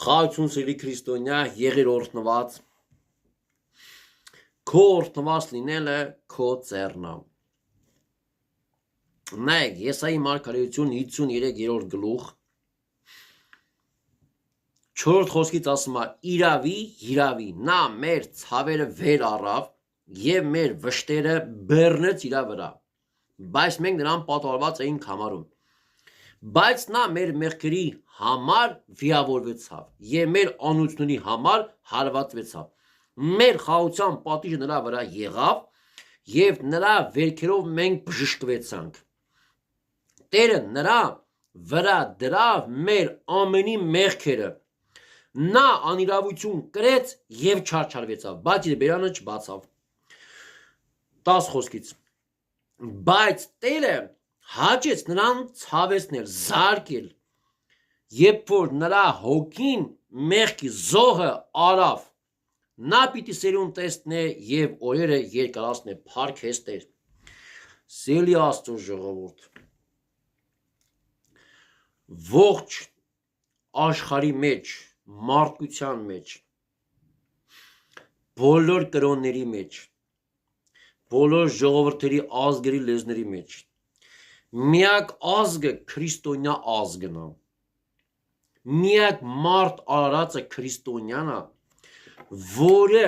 Խաղացուն սիրելի քրիստոնյա, եղիր օրհնված, քո օրհնված լինելը քո ձեռն է։ Նայեք, Եսայի մարգարեություն 53-րդ գլուխ 4-րդ խոսքից ասում է. իրավի, նա մեր ցավերը վեր առավ եւ մեր վշտերը բեռնեց իր վրա, բայց մենք նրան պատահարված էինք համարում։ Բայց նա մեր մեղքերի համար վիրավորվեցավ եւ մեր անությունների համար հարվածվեցավ։ Մեր խաղաղության պատիժը նրա վրա եղավ եւ նրա վերքերով մենք բժշկվեցանք։ Տերը նրա վրա դրավ մեր ամենի մեղքերը։ Նա անիրավություն կրեց եւ չարչարվեցավ, բայց իր բերանը չբացավ։ 10 խոսքից։ Բայց Տերը հաճեց նրան ցավեցնել, զարկել, երբ որ նրա հոգին մեղքի զոհը արավ, նա պիտի սերուն տեսնե եւ օրերը երկարացնե, փառքես Տեր։ Սիրելի Աստծո ժողովուրդ, ողջ աշխարհի մեջ, մարդկության մեջ, բոլոր կրոնների մեջ, բոլոր ժողովրդերի ազգերի լեզուների մեջ միակ ազգը քրիստոնյա ազգն է։ Միակ մարդ արարածը քրիստոնյան է, որը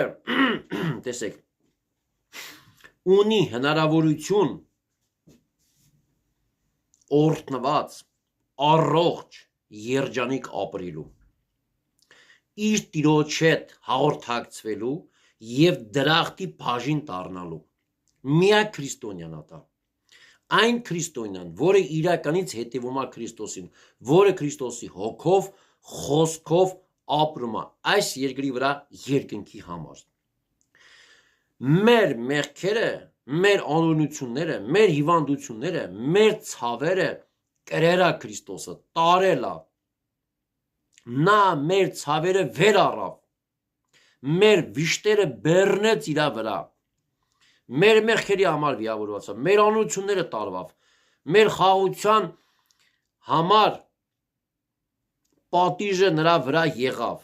տեսեք ունի հնարավորություն օրհնված, առողջ, երջանիկ ապրելու, իր տիրոջ հետ հաղորդակցվելու եւ դրախտի բաժին դառնալու։ Միակ քրիստոնյան է դա։ Այն քրիստոնյան, որը իրականից հետևում է Քրիստոսին, որը Քրիստոսի հոգով, խոսքով ապրում է այս երկրի վրա երկնքի համար։ Մեր մեղքերը, մեր անօրենությունները, մեր հիվանդությունները, մեր ցավերը կրել է Քրիստոսը, տարել է։ Նա մեր ցավերը վեր առավ, մեր վիշտերը բեռնեց իր վրա, մեր մեղքերի համար վիրավորվեցավ, մեր անօրենությունները տարվավ, մեր խաղաղության համար պատիժը նրա վրա եղավ։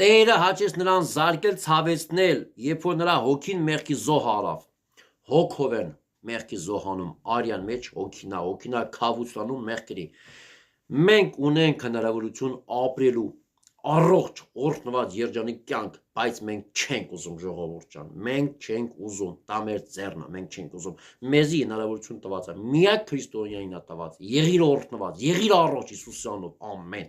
Տերը հաճեց նրան զարկել, ցավեցնել, երբ որ նրա հոգին մեղքի զոհ արավ։ Հոգով են մեղքի զոհանում, արյան մեջ հոգինա քավուցանում մեղքերի։ Մենք ունենք հնարավորություն ապրելու առողջ, օրհնված, երջանիկ կյանք, բայց մենք չենք ուզում, ժողովուրդ ջան, մենք չենք ուզում, դա մեր ձեռն է, մենք չենք ուզում։ Մեզի հնարավորություն տված է, միակ քրիստոնյանին է տված։ Եղիր օրհնված, եղիր առողջ Հիսուսի անունով, ամեն։